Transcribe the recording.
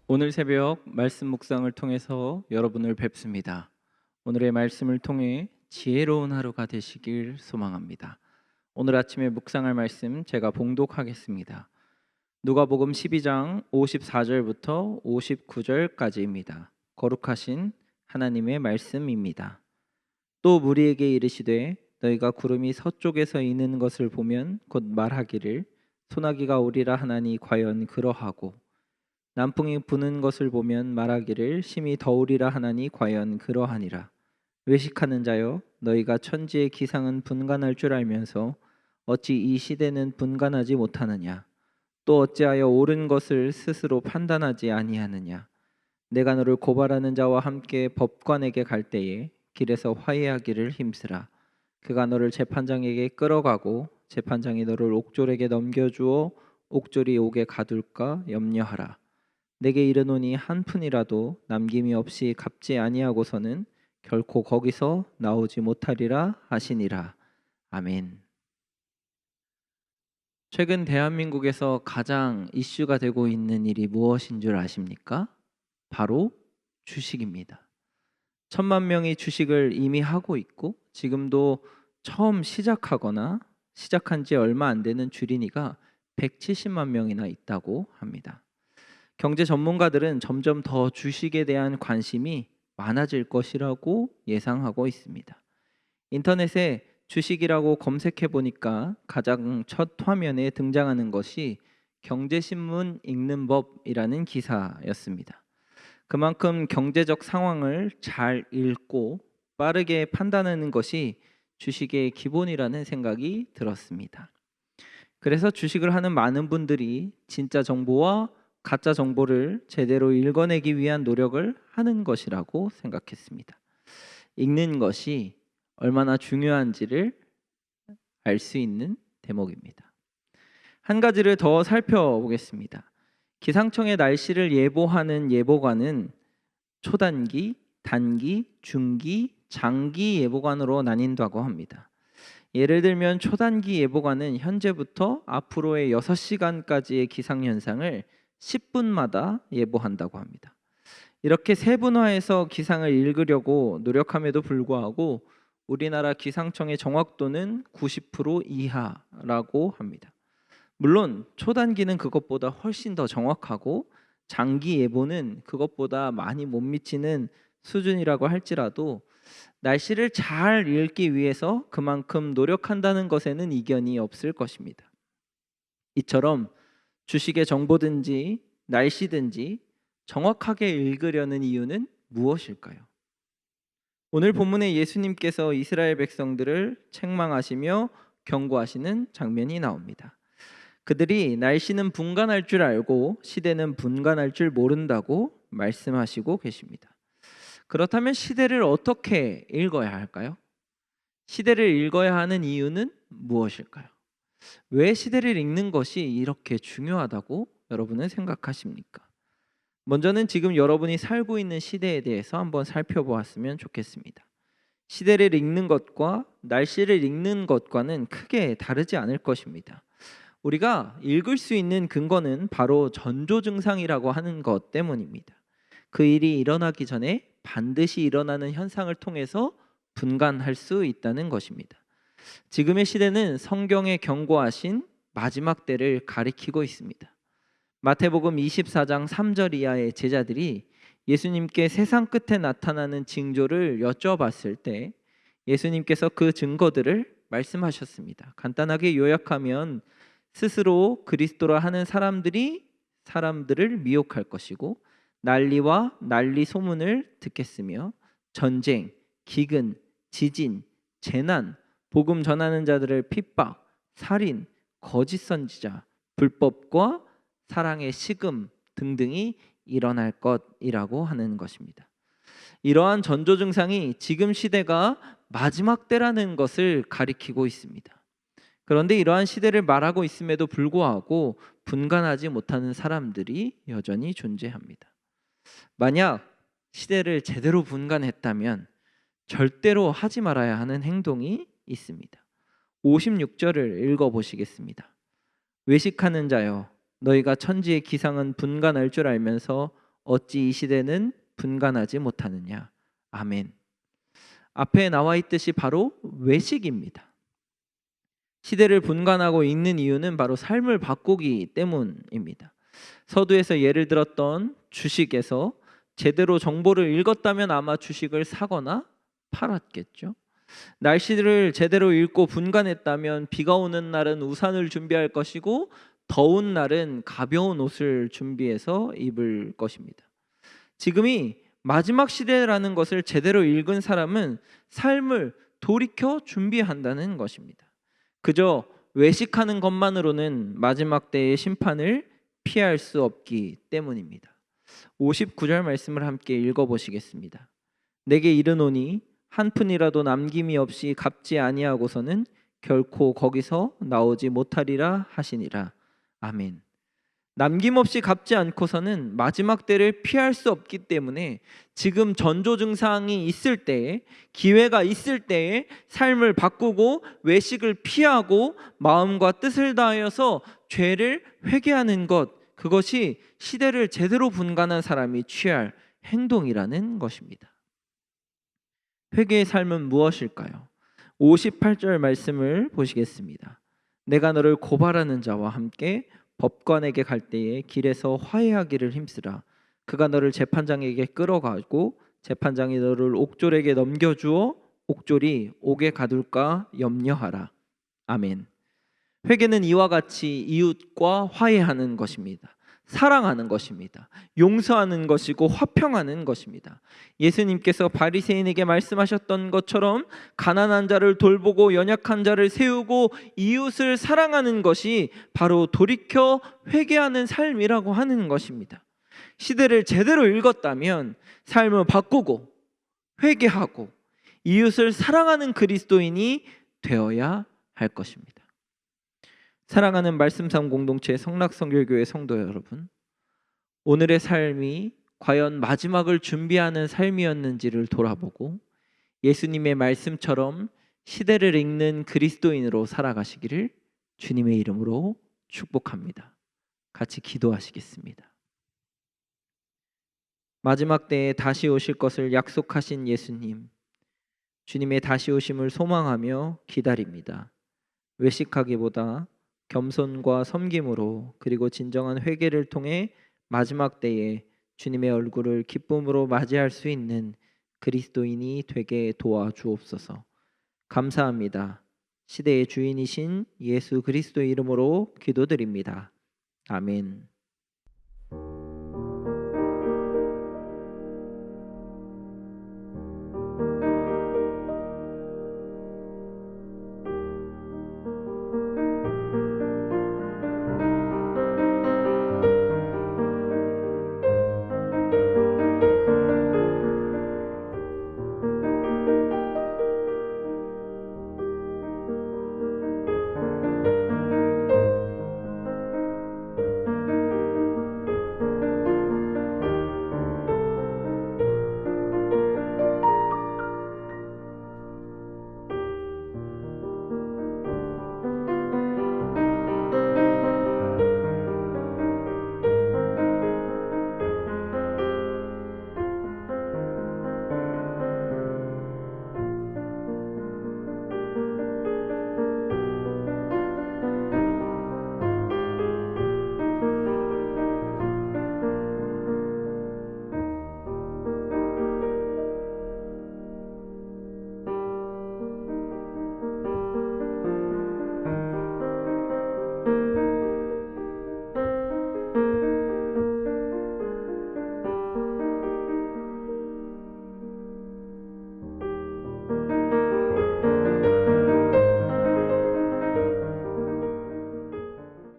오늘 새벽 말씀 묵상을 통해서 여러분을 뵙습니다. 오늘의 말씀을 통해 지혜로운 하루가 되시길 소망합니다. 오늘 아침에 묵상할 말씀 제가 봉독하겠습니다. 누가복음 12장 54절부터 59절까지입니다. 거룩하신 하나님의 말씀입니다. 또 무리에게 이르시되 너희가 구름이 서쪽에서 이는 것을 보면 곧 말하기를 소나기가 오리라 하나니 과연 그러하고 남풍이 부는 것을 보면 말하기를 심히 더우리라 하나니 과연 그러하니라. 외식하는 자여 너희가 천지의 기상은 분간할 줄 알면서 어찌 이 시대는 분간하지 못하느냐. 또 어찌하여 옳은 것을 스스로 판단하지 아니하느냐. 내가 너를 고발하는 자와 함께 법관에게 갈 때에 길에서 화해하기를 힘쓰라. 그가 너를 재판장에게 끌어가고 재판장이 너를 옥졸에게 넘겨주어 옥졸이 옥에 가둘까 염려하라. 내게 이르노니 한 푼이라도 남김이 없이 갚지 아니하고서는 결코 거기서 나오지 못하리라 하시니라. 아멘. 최근 대한민국에서 가장 이슈가 되고 있는 일이 무엇인 줄 아십니까? 바로 주식입니다. 1,000,000명이 주식을 이미 하고 있고 지금도 처음 시작하거나 시작한 지 얼마 안 되는 주린이가 170만 명이나 있다고 합니다. 경제 전문가들은 점점 더 주식에 대한 관심이 많아질 것이라고 예상하고 있습니다. 인터넷에 주식이라고 검색해 보니까 가장 첫 화면에 등장하는 것이 경제신문 읽는 법이라는 기사였습니다. 그만큼 경제적 상황을 잘 읽고 빠르게 판단하는 것이 주식의 기본이라는 생각이 들었습니다. 그래서 주식을 하는 많은 분들이 진짜 정보와 가짜 정보를 제대로 읽어내기 위한 노력을 하는 것이라고 생각했습니다. 읽는 것이 얼마나 중요한지를 알 수 있는 대목입니다. 한 가지를 더 살펴보겠습니다. 기상청의 날씨를 예보하는 예보관은 초단기, 단기, 중기, 장기 예보관으로 나뉜다고 합니다. 예를 들면 초단기 예보관은 현재부터 앞으로의 6시간까지의 기상현상을 10분마다 예보한다고 합니다. 이렇게 세분화해서 기상을 읽으려고 노력함에도 불구하고 우리나라 기상청의 정확도는 90% 이하라고 합니다. 물론 초단기는 그것보다 훨씬 더 정확하고 장기 예보는 그것보다 많이 못 미치는 수준이라고 할지라도 날씨를 잘 읽기 위해서 그만큼 노력한다는 것에는 이견이 없을 것입니다. 이처럼 주식의 정보든지 날씨든지 정확하게 읽으려는 이유는 무엇일까요? 오늘 본문에 예수님께서 이스라엘 백성들을 책망하시며 경고하시는 장면이 나옵니다. 그들이 날씨는 분간할 줄 알고 시대는 분간할 줄 모른다고 말씀하시고 계십니다. 그렇다면 시대를 어떻게 읽어야 할까요? 시대를 읽어야 하는 이유는 무엇일까요? 왜 시대를 읽는 것이 이렇게 중요하다고 여러분은 생각하십니까? 먼저는 지금 여러분이 살고 있는 시대에 대해서 한번 살펴보았으면 좋겠습니다. 시대를 읽는 것과 날씨를 읽는 것과는 크게 다르지 않을 것입니다. 우리가 읽을 수 있는 근거는 바로 전조증상이라고 하는 것 때문입니다. 그 일이 일어나기 전에 반드시 일어나는 현상을 통해서 분간할 수 있다는 것입니다. 지금의 시대는 성경에 경고하신 마지막 때를 가리키고 있습니다. 마태복음 24장 3절 이하의 제자들이 예수님께 세상 끝에 나타나는 징조를 여쭤봤을 때 예수님께서 그 증거들을 말씀하셨습니다. 간단하게 요약하면 스스로 그리스도라 하는 사람들이 사람들을 미혹할 것이고 난리와 난리 소문을 듣겠으며 전쟁, 기근, 지진, 재난, 복음 전하는 자들을 핍박, 살인, 거짓 선지자, 불법과 사랑의 식음 등등이 일어날 것이라고 하는 것입니다. 이러한 전조 증상이 지금 시대가 마지막 때라는 것을 가리키고 있습니다. 그런데 이러한 시대를 말하고 있음에도 불구하고 분간하지 못하는 사람들이 여전히 존재합니다. 만약 시대를 제대로 분간했다면 절대로 하지 말아야 하는 행동이 있습니다. 56절을 읽어보시겠습니다. 외식하는 자여 너희가 천지의 기상은 분간할 줄 알면서 어찌 이 시대는 분간하지 못하느냐. 아멘. 앞에 나와 있듯이 바로 외식입니다. 시대를 분간하고 있는 이유는 바로 삶을 바꾸기 때문입니다. 서두에서 예를 들었던 주식에서 제대로 정보를 읽었다면 아마 주식을 사거나 팔았겠죠. 날씨를 제대로 읽고 분간했다면 비가 오는 날은 우산을 준비할 것이고 더운 날은 가벼운 옷을 준비해서 입을 것입니다. 지금이 마지막 시대라는 것을 제대로 읽은 사람은 삶을 돌이켜 준비한다는 것입니다. 그저 외식하는 것만으로는 마지막 때의 심판을 피할 수 없기 때문입니다. 59절 말씀을 함께 읽어보시겠습니다. 내게 이르노니 한 푼이라도 남김이 없이 갚지 아니하고서는 결코 거기서 나오지 못하리라 하시니라. 아멘. 남김없이 갚지 않고서는 마지막 때를 피할 수 없기 때문에 지금 전조 증상이 있을 때에, 기회가 있을 때에 삶을 바꾸고 외식을 피하고 마음과 뜻을 다하여서 죄를 회개하는 것, 그것이 시대를 제대로 분간한 사람이 취할 행동이라는 것입니다. 회개의 삶은 무엇일까요? 58절 말씀을 보시겠습니다. 내가 너를 고발하는 자와 함께 법관에게 갈 때에 길에서 화해하기를 힘쓰라. 그가 너를 재판장에게 끌어가고 재판장이 너를 옥졸에게 넘겨주어 옥졸이 옥에 가둘까 염려하라. 아멘. 회개는 이와 같이 이웃과 화해하는 것입니다. 사랑하는 것입니다. 용서하는 것이고 화평하는 것입니다. 예수님께서 바리새인에게 말씀하셨던 것처럼 가난한 자를 돌보고 연약한 자를 세우고 이웃을 사랑하는 것이 바로 돌이켜 회개하는 삶이라고 하는 것입니다. 시대를 제대로 읽었다면 삶을 바꾸고 회개하고 이웃을 사랑하는 그리스도인이 되어야 할 것입니다. 사랑하는 말씀삼 공동체 성락성결교회 성도 여러분, 오늘의 삶이 과연 마지막을 준비하는 삶이었는지를 돌아보고 예수님의 말씀처럼 시대를 읽는 그리스도인으로 살아가시기를 주님의 이름으로 축복합니다. 같이 기도하시겠습니다. 마지막 때에 다시 오실 것을 약속하신 예수님, 주님의 다시 오심을 소망하며 기다립니다. 외식하기보다 겸손과 섬김으로 그리고 진정한 회개를 통해 마지막 때에 주님의 얼굴을 기쁨으로 맞이할 수 있는 그리스도인이 되게 도와주옵소서. 감사합니다. 시대의 주인이신 예수 그리스도의 이름으로 기도드립니다. 아멘.